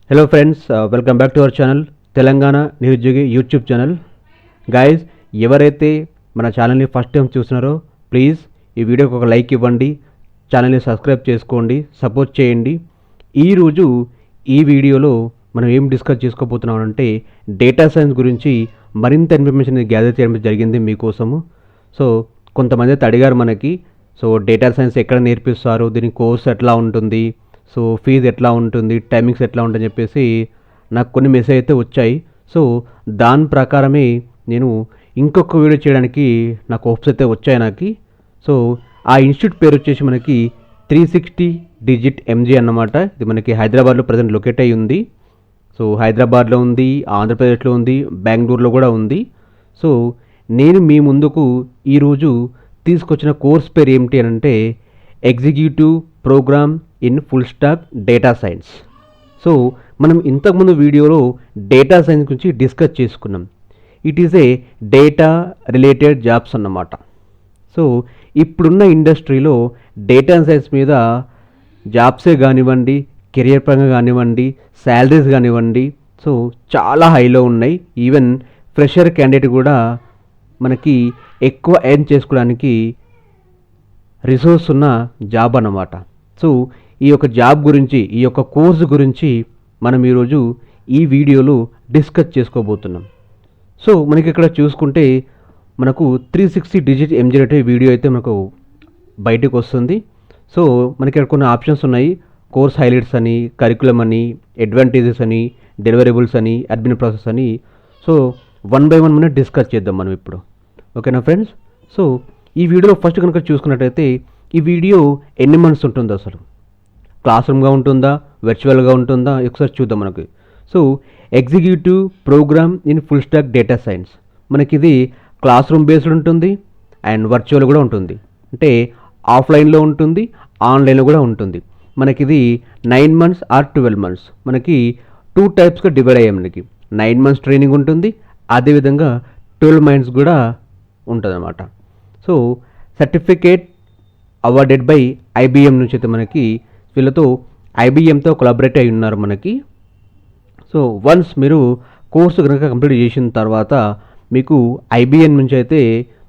Hello friends, welcome back to our channel Telangana నిరుద్యోగి YouTube channel. Guys, ఎవరైతే మన ఛానల్ని ఫస్ట్ టైం చూస్తున్నారో ప్లీజ్ ఈ వీడియోకి ఒక లైక్ ఇవ్వండి, ఛానల్ని సబ్స్క్రైబ్ చేసుకోండి, సపోర్ట్ చేయండి. ఈరోజు ఈ వీడియోలో మనం ఏం డిస్కస్ చేసుకోబోతున్నాం అంటే డేటా సైన్స్ గురించి మరింత ఇన్ఫర్మేషన్ గ్యాదర్ చేయడం జరిగింది మీకోసము. సో కొంతమంది అయితే అడిగారు మనకి, సో డేటా సైన్స్ ఎక్కడ నేర్పిస్తారు, దీని కోర్స్ ఎట్లా ఉంటుంది, సో ఫీజు ఎట్లా ఉంటుంది, టైమింగ్స్ ఎట్లా ఉంటుందని చెప్పేసి నాకు కొన్ని మెసేజ్ అయితే వచ్చాయి. సో దాని ప్రకారమే నేను ఇంకొక వీడియో చేయడానికి నాకు హోప్స్ అయితే వచ్చాయి నాకు. సో ఆ ఇన్స్టిట్యూట్ పేరు వచ్చేసి మనకి 360 డిజిట్ ఎంజీ అన్నమాట. ఇది మనకి హైదరాబాద్లో ప్రజెంట్ లొకేట్ అయ్యి ఉంది. సో హైదరాబాద్లో ఉంది, ఆంధ్రప్రదేశ్లో ఉంది, బెంగళూరులో కూడా ఉంది. సో నేను మీ ముందుకు ఈరోజు తీసుకొచ్చిన కోర్స్ పేరు ఏమిటి అని అంటే executive programme in full stack data science. So మనం ఇంతకుముందు వీడియోలో డేటా సైన్స్ గురించి డిస్కస్ చేసుకున్నాం. It is a data related jobs అన్నమాట. సో ఇప్పుడున్న ఇండస్ట్రీలో డేటా సైన్స్ మీద జాబ్సే కానివ్వండి, కెరియర్ పరంగా కానివ్వండి, శాలరీస్ కానివ్వండి, సో చాలా హైలో ఉన్నాయి. ఈవెన్ ఫ్రెషర్ క్యాండిడేట్ కూడా మనకి ఎక్కువ ఎర్న్ చేసుకోవడానికి రిసోర్స్ ఉన్న జాబ్ అన్నమాట. సో ఈ యొక్క జాబ్ గురించి, ఈ యొక్క కోర్సు గురించి మనం ఈరోజు ఈ వీడియోలో డిస్కస్ చేసుకోబోతున్నాం. సో మనకి ఇక్కడ చూసుకుంటే మనకు 360 డిజిట్ ఎంజీ అనే వీడియో అయితే మనకు బయటకు వస్తుంది. సో మనకి ఇక్కడ కొన్ని ఆప్షన్స్ ఉన్నాయి. కోర్స్ హైలైట్స్ అని, కరికులం అని, అడ్వాంటేజెస్ అని, డెలివరబుల్స్ అని, అడ్మిన్ ప్రాసెస్ అని. సో వన్ బై వన్ మనం డిస్కస్ చేద్దాం మనం ఇప్పుడు. ఓకేనా ఫ్రెండ్స్? సో ఈ వీడియోలో ఫస్ట్ కనుక చూసుకున్నట్టయితే ఈ వీడియో ఎన్ని మంత్స్ ఉంటుందో, అసలు క్లాస్ రూమ్గా ఉంటుందా, వర్చువల్గా ఉంటుందా, ఒకసారి చూద్దాం మనకి. So executive programme in full stack data science మనకి ఇది క్లాస్ రూమ్ బేస్డ్ ఉంటుంది అండ్ వర్చువల్ కూడా ఉంటుంది. అంటే ఆఫ్లైన్లో ఉంటుంది, ఆన్లైన్లో కూడా ఉంటుంది. మనకి ఇది 9 months ఆర్ 12 months. మనకి 2 typesగా డివైడ్ అయ్యాయి. మనకి 9 months ట్రైనింగ్ ఉంటుంది, అదేవిధంగా 12 months కూడా ఉంటుంది అన్నమాట. So certificate awarded by IBM నుంచి అయితే మనకి వీళ్ళతో ఐబిఎంతో కొలాబరేట్ అయి ఉన్నారు మనకి. సో వన్స్ మీరు కోర్సు కనుక కంప్లీట్ చేసిన తర్వాత మీకు ఐబిఎం నుంచి అయితే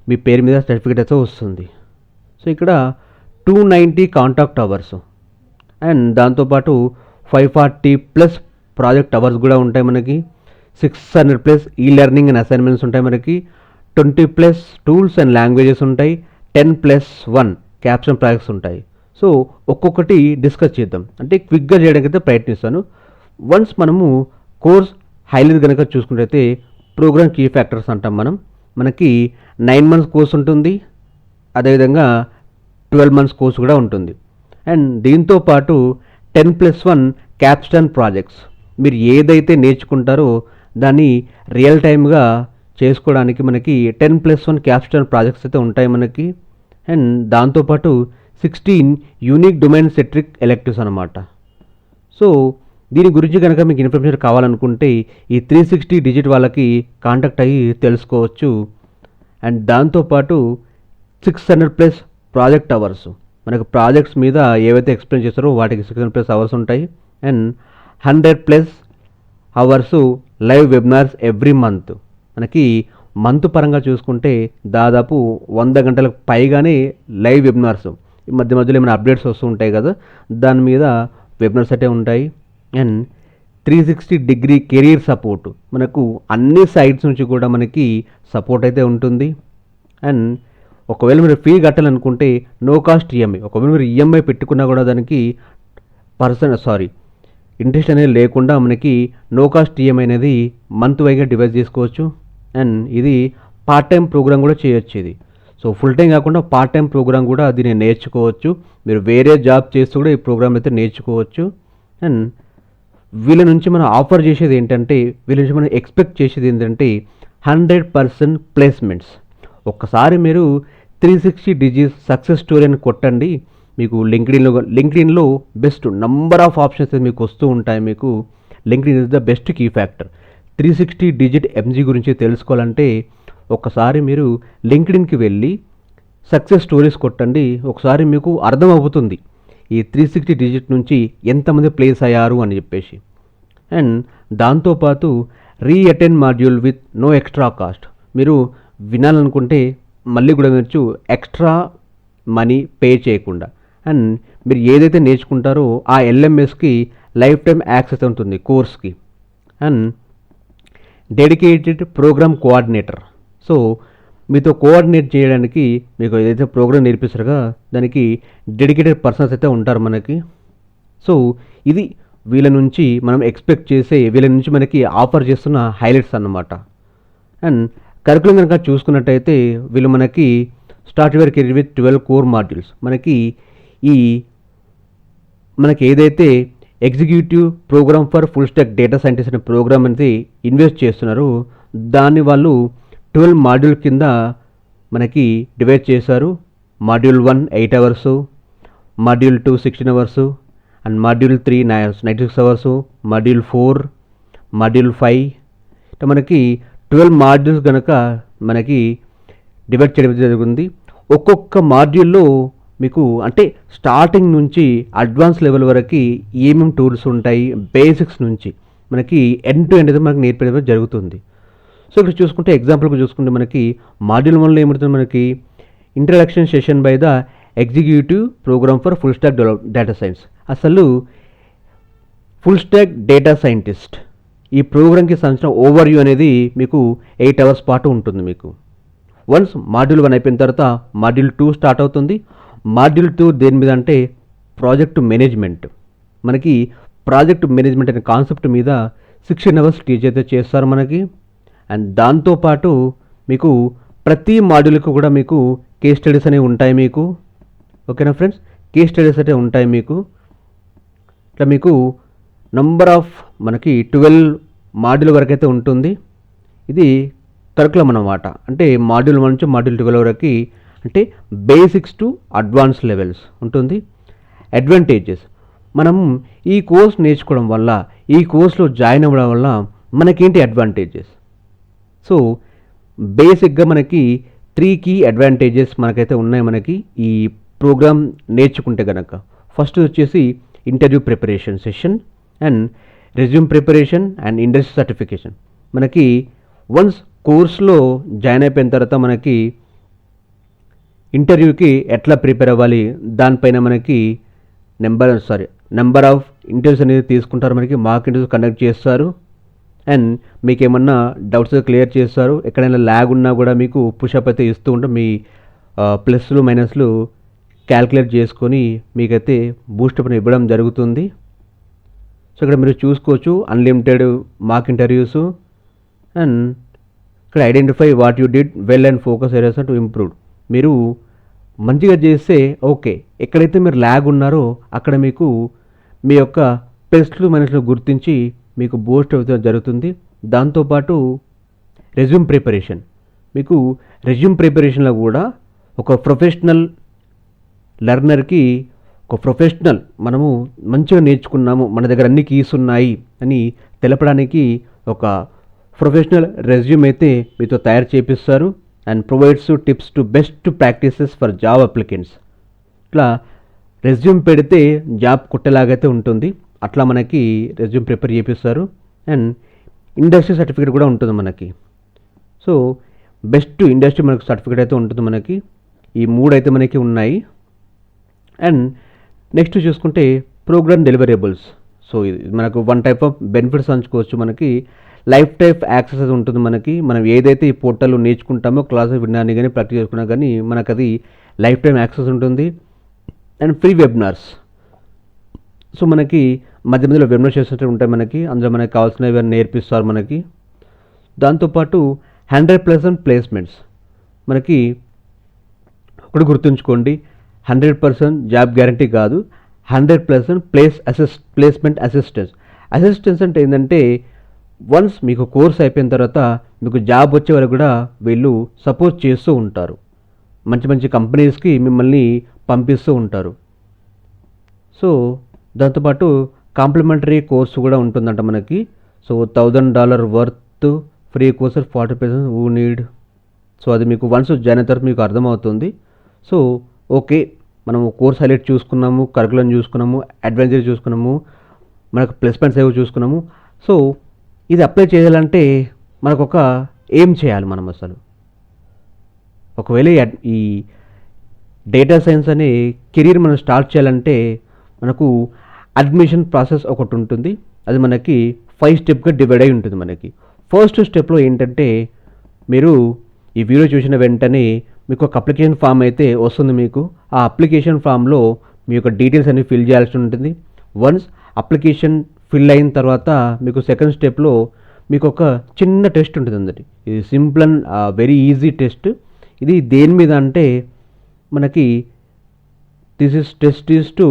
మీ పేరు మీద సర్టిఫికేట్ అయితే వస్తుంది. సో ఇక్కడ 290 కాంటాక్ట్ అవర్స్ అండ్ దాంతోపాటు 540+ ప్రాజెక్ట్ అవర్స్ కూడా ఉంటాయి మనకి. 600+ ఈ లెర్నింగ్ అండ్ అసైన్మెంట్స్ ఉంటాయి మనకి. 20+ టూల్స్ అండ్ లాంగ్వేజెస్ ఉంటాయి. 10+1 క్యాప్షన్ ప్రాజెక్ట్స్ ఉంటాయి. సో ఒక్కొక్కటి డిస్కస్ చేద్దాం, అంటే క్విక్గా చేయడానికి అయితే ప్రయత్నిస్తాను. వన్స్ మనము కోర్స్ హైలైట్ కనుక చూసుకుంటే ప్రోగ్రామ్ కీ ఫ్యాక్టర్స్ అంటాం మనం. మనకి 9 months కోర్స్ ఉంటుంది, అదేవిధంగా 12 months కోర్స్ కూడా ఉంటుంది. అండ్ దీంతో పాటు 10+1 క్యాప్స్టన్ ప్రాజెక్ట్స్. మీరు ఏదైతే నేర్చుకుంటారో దాన్ని రియల్ టైమ్గా చేసుకోవడానికి మనకి 10+1 క్యాప్స్టన్ ప్రాజెక్ట్స్ అయితే ఉంటాయి మనకి. అండ్ దాంతోపాటు 16 యూనిక్ డొమైన్ సెట్రిక్ ఎలెక్టివ్స్ అనమాట. సో దీని గురించి కనుక మీకు ఇన్ఫర్మేషన్ కావాలనుకుంటే ఈ 360 డిజిట్ వాళ్ళకి కాంటాక్ట్ అయ్యి తెలుసుకోవచ్చు. అండ్ దాంతోపాటు 600+ ప్రాజెక్ట్ అవర్స్. మనకు ప్రాజెక్ట్స్ మీద ఏవైతే ఎక్స్ప్లెయిన్ చేస్తారో వాటికి 600+ అవర్స్ ఉంటాయి. And 100+ hours live webinars every month. మనకి మంత్ పరంగా చూసుకుంటే దాదాపు 100 గంటలకు పైగానే లైవ్ వెబినార్స్. ఈ మధ్య మధ్యలో ఏమైనా అప్డేట్స్ వస్తూ ఉంటాయి కదా, దాని మీద వెబినార్స్ అయితే ఉంటాయి. And 360 degree career support. మనకు అన్ని సైట్స్ నుంచి కూడా మనకి సపోర్ట్ అయితే ఉంటుంది. అండ్ ఒకవేళ మీరు ఫీ కట్టాలనుకుంటే నో కాస్ట్ ఈఎంఐ. ఒకవేళ మీరు ఈఎంఐ పెట్టుకున్నా కూడా దానికి ఇంట్రెస్ట్ అనేది లేకుండా మనకి నో కాస్ట్ ఈఎంఐ అనేది మంత్ వైగా డివైడ్ చేసుకోవచ్చు. అండ్ ఇది పార్ట్ టైం ప్రోగ్రామ్ కూడా చేయొచ్చు ఇది. సో ఫుల్ టైం కాకుండా పార్ట్ టైం ప్రోగ్రామ్ కూడా దీన్ని నేర్చుకోవచ్చు. మీరు వేరే జాబ్ చేస్తూ కూడా ఈ ప్రోగ్రామ్ అయితే నేర్చుకోవచ్చు. అండ్ వీళ్ళ నుంచి మనం ఆఫర్ చేసేది ఏంటంటే, వీళ్ళ నుంచి మనం ఎక్స్పెక్ట్ చేసేది ఏంటంటే 100% ప్లేస్మెంట్స్. ఒక్కసారి మీరు 360 డిజిట్ సక్సెస్ స్టోరీ అని కొట్టండి, మీకు లింక్డ్ఇన్లో బెస్ట్ నంబర్ ఆఫ్ ఆప్షన్స్ మీకు వస్తూ ఉంటాయి. మీకు LinkedIn is the best key factor. 360 digit MG గురించి తెలుసుకోవాలంటే ఒకసారి మీరు లింక్డ్ఇన్కి వెళ్ళి సక్సెస్ స్టోరీస్ కొట్టండి, ఒకసారి మీకు అర్థం అవుతుంది ఈ 360 డిజిట్ నుంచి ఎంతమంది ప్లేస్ అయ్యారు అని చెప్పేసి. అండ్ దాంతోపాటు reattend module with no extra cost. మీరు వినాలనుకుంటే మళ్ళీ కూడా వినొచ్చు ఎక్స్ట్రా మనీ పే చేయకుండా. అండ్ మీరు ఏదైతే నేర్చుకుంటారో ఆ ఎల్ఎంఎస్కి లైఫ్ టైం యాక్సెస్ ఉంటుంది కోర్స్కి. And dedicated program coordinator. So మీతో కోఆర్డినేట్ చేయడానికి మీకు ఏదైతే ప్రోగ్రామ్ నేర్పిస్తారో దానికి డెడికేటెడ్ పర్సన్స్ అయితే ఉంటారు మనకి. సో ఇది వీళ్ళ నుంచి మనం ఎక్స్పెక్ట్ చేసే, వీళ్ళ నుంచి మనకి ఆఫర్ చేస్తున్న హైలైట్స్ అన్నమాట. అండ్ కరికులం కనుక చూసుకున్నట్టయితే వీళ్ళు మనకి start your career with 12 core modules. మనకి ఏదైతే executive programme for full stack data scientist అనే ప్రోగ్రామ్ అనేది ఇన్వెస్ట్ చేస్తున్నారు, దాన్ని వాళ్ళు 12 మాడ్యూల్ కింద మనకి డివైడ్ చేశారు. Module 1 8 hours, module 2 16 hours, and module 3 96 hours, module 4, module 5 ఇట్లా మనకి 12 మాడ్యూల్స్ కనుక మనకి డివైడ్ చేయడం జరుగుతుంది. ఒక్కొక్క మాడ్యూల్లో మీకు అంటే స్టార్టింగ్ నుంచి అడ్వాన్స్ లెవెల్ వరకు ఏమేమి టూల్స్ ఉంటాయి, బేసిక్స్ నుంచి మనకి ఎండ్ టు ఎండ్ అయితే మనకి నేర్పడం జరుగుతుంది. సో ఇక్కడ చూసుకుంటే ఎగ్జాంపుల్గా చూసుకుంటే మనకి మాడ్యూల్ 1లో ఏమవుతుంది, మనకి introduction session by the executive programme for full stack data science. అసలు ఫుల్ స్టాక్ డేటా సైంటిస్ట్ ఈ ప్రోగ్రామ్కి సంబంధించిన ఓవర్ వ్యూ అనేది మీకు 8 అవర్స్ పాటు ఉంటుంది మీకు. వన్స్ మాడ్యూల్ 1 అయిపోయిన తర్వాత మాడ్యూల్ 2 స్టార్ట్ అవుతుంది. మాడ్యూల్ 2 దేని మీద అంటే ప్రాజెక్ట్ మేనేజ్మెంట్. మనకి ప్రాజెక్ట్ మేనేజ్మెంట్ అనే కాన్సెప్ట్ మీద 16 అవర్స్ టీచ్ అయితే చేస్తారు మనకి. అండ్ దాంతోపాటు మీకు ప్రతి మాడ్యూల్కి కూడా మీకు కేస్ స్టడీస్ అనేవి ఉంటాయి మీకు. ఓకేనా ఫ్రెండ్స్, కేస్ స్టడీస్ అయితే ఉంటాయి మీకు. ఇట్లా మీకు నంబర్ ఆఫ్ మనకి 12 మాడ్యూల్ వరకు అయితే ఉంటుంది. ఇది కరికులం అన్నమాట. అంటే మాడ్యూల్ 1 నుంచి మాడ్యూల్ 12 వరకు అంటే బేసిక్స్ టు అడ్వాన్స్ లెవెల్స్ ఉంటుంది. అడ్వాంటేజెస్, మనం ఈ కోర్స్ నేర్చుకోవడం వల్ల, ఈ కోర్స్లో జాయిన్ అవ్వడం వల్ల మనకేంటి అడ్వాంటేజెస్? సో బేసిక్గా మనకి 3 కీ అడ్వాంటేజెస్ మనకైతే ఉన్నాయి మనకి ఈ ప్రోగ్రామ్ నేర్చుకుంటే కనుక. ఫస్ట్ వచ్చేసి interview preparation session and resume preparation and industry certification. మనకి వన్స్ కోర్స్లో జాయిన్ అయిపోయిన తర్వాత మనకి ఇంటర్వ్యూకి ఎట్లా ప్రిపేర్ అవ్వాలి దానిపైన మనకి నెంబర్ ఆఫ్ ఇంటర్వ్యూస్ అనేది తీసుకుంటారు. మనకి మాక్ ఇంటర్వ్యూస్ కండక్ట్ చేస్తారు. అండ్ మీకు ఏమన్నా డౌట్స్ క్లియర్ చేస్తారు. ఎక్కడైనా ల్యాగ్ ఉన్నా కూడా మీకు పుషప్ అయితే ఇస్తూ ఉంటాం. మీ ప్లస్లు మైనస్లు క్యాల్కులేట్ చేసుకొని మీకైతే బూస్టప్ ఇవ్వడం జరుగుతుంది. సో ఇక్కడ మీరు చూసుకోవచ్చు అన్లిమిటెడ్ మాక్ ఇంటర్వ్యూస్. అండ్ ఇక్కడ identify what you did well and focus areas to improve. మీరు మంచిగా చేస్తే ఓకే, ఎక్కడైతే మీరు ల్యాగ్ ఉన్నారో అక్కడ మీకు మీ యొక్క ప్లస్లు మైనస్లు గుర్తించి మీకు బూస్ట్ అవుతుంది జరుగుతుంది. దాంతోపాటు రెజ్యూమ్ ప్రిపరేషన్, మీకు రెజ్యూమ్ ప్రిపరేషన్లో కూడా ఒక ప్రొఫెషనల్ లెర్నర్కి ఒక ప్రొఫెషనల్ మనము మంచిగా నేర్చుకున్నాము, మన దగ్గర అన్ని కీస్ ఉన్నాయి అని తెలపడానికి ఒక ప్రొఫెషనల్ రెజ్యూమ్ అయితే మీతో తయారు చేపిస్తారు. And provides tips to best practices for job applicants. ఇట్లా రెజ్యూమ్ పెడితే జాబ్ కొట్టేలాగైతే ఉంటుంది, అట్లా మనకి రెజ్యూమ్ ప్రిపేర్ చేపిస్తారు. అండ్ ఇండస్ట్రీ సర్టిఫికేట్ కూడా ఉంటుంది మనకి. సో బెస్ట్ ఇండస్ట్రీ మనకు సర్టిఫికేట్ అయితే ఉంటుంది మనకి. ఈ 3 అయితే మనకి ఉన్నాయి. అండ్ నెక్స్ట్ చూసుకుంటే ప్రోగ్రామ్ డెలివరబుల్స్. సో ఇది మనకు 1 టైప్ ఆఫ్ బెనిఫిట్స్ అనుకోవచ్చు. మనకి లైఫ్ టైప్ యాక్సెస్ అది ఉంటుంది మనకి. మనం ఏదైతే ఈ పోర్టల్లో నేర్చుకుంటామో క్లాసెస్ వినడానికి కానీ ప్రాక్టీస్ చేసుకున్నా కానీ మనకు అది లైఫ్ టైం యాక్సెస్ ఉంటుంది. And free webinars. సో మనకి మధ్య మధ్యలో వెబినార్ చేస్తుంటే ఉంటాయి మనకి. అందులో మనకి కావాల్సినవి నేర్పిస్తారు మనకి. దాంతోపాటు 100% ప్లేస్మెంట్స్. మనకి ఒకటి గుర్తుంచుకోండి, 100% జాబ్ గ్యారంటీ కాదు, 100% ప్లేస్మెంట్ అసిస్టెన్స్ అంటే ఏంటంటే వన్స్ మీకు కోర్స్ అయిపోయిన తర్వాత మీకు జాబ్ వచ్చే వరకు కూడా వీళ్ళు సపోర్ట్ చేస్తూ ఉంటారు. మంచి మంచి కంపెనీస్కి మిమ్మల్ని పంపిస్తూ ఉంటారు. సో దాంతోపాటు కాంప్లిమెంటరీ కోర్సు కూడా ఉంటుందంట మనకి. So $1,000 worth free course 40% who need. So అది మీకు వన్స్ జాయిన్ అయిన తర్వాత మీకు అర్థమవుతుంది. సో ఓకే, మనం కోర్స్ హైలైట్ చూసుకున్నాము, కరికులం చూసుకున్నాము, అడ్వాంటేజ్ చూసుకున్నాము, మనకు ప్లస్ పాయింట్స్ ఏవో చూసుకున్నాము. సో ఇది అప్లై చేయాలంటే మనకు ఒక ఏం చేయాలి మనం అసలు? ఒకవేళ ఈ డేటా సైన్స్ అనే కెరీర్ మనం స్టార్ట్ చేయాలంటే మనకు అడ్మిషన్ ప్రాసెస్ ఒకటి ఉంటుంది. అది మనకి 5 స్టెప్గా డివైడ్ అయి ఉంటుంది. మనకి ఫస్ట్ స్టెప్లో ఏంటంటే, మీరు ఈ వీడియో చూసిన వెంటనే మీకు ఒక అప్లికేషన్ ఫామ్ అయితే వస్తుంది. మీకు ఆ అప్లికేషన్ ఫామ్లో మీ యొక్క డీటెయిల్స్ అన్ని ఫిల్ చేయాల్సి ఉంటుంది. వన్స్ అప్లికేషన్ ఫిల్ అయిన తర్వాత మీకు సెకండ్ స్టెప్లో మీకు ఒక చిన్న టెస్ట్ ఉంటుందండి. ఇది simple and very easy test. ఇది దేని మీద అంటే మనకి this test is to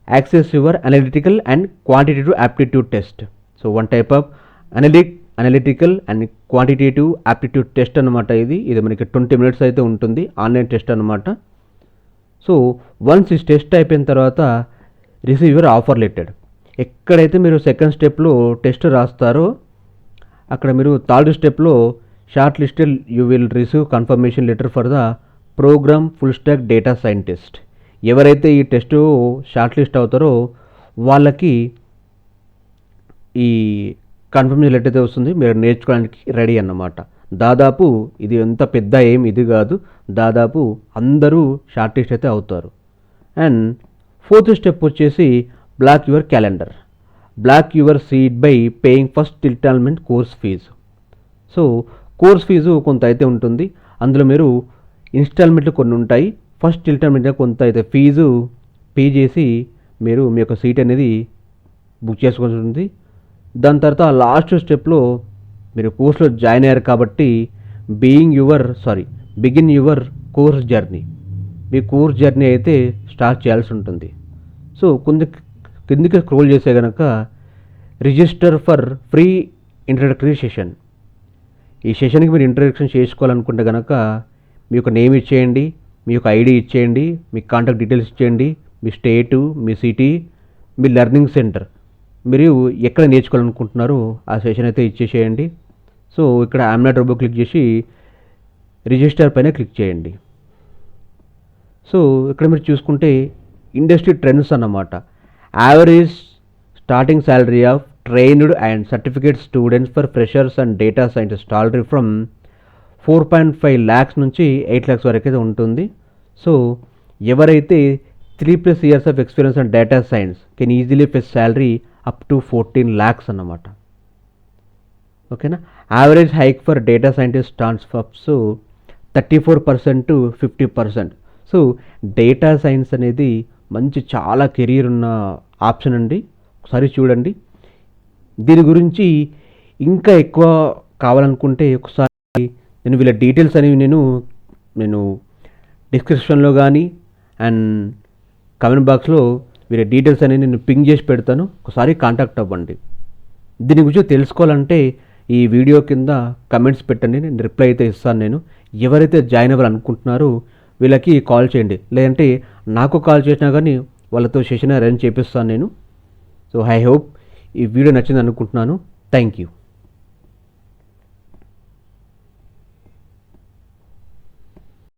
access your analytical and quantitative aptitude test. So one type of analytical and quantitative aptitude test అనమాట. ఇది మనకి 20 minutes అయితే ఉంటుంది. ఆన్లైన్ టెస్ట్ అనమాట. సో వన్స్ ఈ టెస్ట్ అయిపోయిన తర్వాత రిసీవ్ యువర్ ఆఫర్ లెటర్. ఎక్కడైతే మీరు సెకండ్ స్టెప్లో టెస్ట్ రాస్తారో అక్కడ మీరు థర్డ్ స్టెప్లో shortlisted you will receive confirmation letter for the programme full stack data scientist. ఎవరైతే ఈ టెస్ట్ షార్ట్ లిస్ట్ అవుతారో వాళ్ళకి ఈ కన్ఫర్మేషన్ లెటర్ అయితే వస్తుంది. మీరు నేర్చుకోవడానికి రెడీ అన్నమాట. దాదాపు ఇది ఎంత పెద్ద ఇది కాదు. దాదాపు అందరూ షార్ట్ లిస్ట్ అయితే అవుతారు. అండ్ ఫోర్త్ స్టెప్ వచ్చేసి block your calendar. Block your seat by paying first instalment course fee. So course fee కొంత అయితే ఉంటుంది. అందులో మీరు ఇన్స్టాల్మెంట్లు కొన్ని ఉంటాయి. ఫస్ట్ ఇన్స్టాల్మెంట్ కొంత అయితే ఫీజు పే చేసి మీరు మీ యొక్క సీట్ అనేది బుక్ చేసుకోవాల్సి ఉంటుంది. దాని తర్వాత లాస్ట్ స్టెప్లో మీరు కోర్సులో జాయిన్ అయ్యారు కాబట్టి begin your course journey. Me course journey అయితే స్టార్ట్ చేయాల్సి ఉంటుంది. సో కిందికి స్క్రోల్ చేసే కనుక register for free introductory session. ఈ సెషన్కి మీరు ఇంట్రడక్షన్ చేసుకోవాలనుకుంటే కనుక మీ యొక్క నేమ్ ఇచ్చేయండి, మీ యొక్క ఐడి ఇచ్చేయండి, మీ కాంటాక్ట్ డీటెయిల్స్ ఇచ్చేయండి, మీ స్టేటు, మీ సిటీ, మీ లెర్నింగ్ సెంటర్, మీరు ఎక్కడ నేర్చుకోవాలనుకుంటున్నారో ఆ సెషన్ అయితే ఇచ్చేసేయండి. సో ఇక్కడ ఐఎమ్ నాట్ రోబో క్లిక్ చేసి రిజిస్టర్ పైన క్లిక్ చేయండి. సో ఇక్కడ మీరు చూసుకుంటే ఇండస్ట్రీ ట్రెండ్స్ అన్నమాట. Average starting salary of trained and certificate students for freshers and data scientist salary from 4.5 lakhs నుంచి 8 lakhs వరకు అయితే ఉంటుంది. సో ఎవరైతే 3+ years of experience and data science can easily fetch salary up to 14 lakhs అన్నమాట. ఓకేనా. Average hike for data scientist transfers 34% to 50%. So data science అనేది మంచి చాలా కెరీర్ ఉన్న ఆప్షన్ అండి. ఒకసారి చూడండి. దీని గురించి ఇంకా ఎక్కువ కావాలనుకుంటే ఒకసారి నేను వీళ్ళ డీటెయిల్స్ అనేవి నేను డిస్క్రిప్షన్లో కానీ అండ్ కామెంట్ బాక్స్లో వీళ్ళ డీటెయిల్స్ అనేవి నేను పింగ్ చేసి పెడతాను. ఒకసారి కాంటాక్ట్ అవ్వండి. దీని గురించి తెలుసుకోవాలంటే ఈ వీడియో కింద కమెంట్స్ పెట్టండి, నేను రిప్లై అయితే ఇస్తాను. నేను ఎవరైతే జాయిన్ అవ్వాలనుకుంటున్నారో వీళ్ళకి కాల్ చేయండి, లేదంటే నాకు కాల్ చేసినా కానీ వాళ్ళతో సెషన్ అరేంజ్ చేపిస్తాను నేను. సో ఐ హోప్ ఈ వీడియో నచ్చింది అనుకుంటున్నాను. Thank you.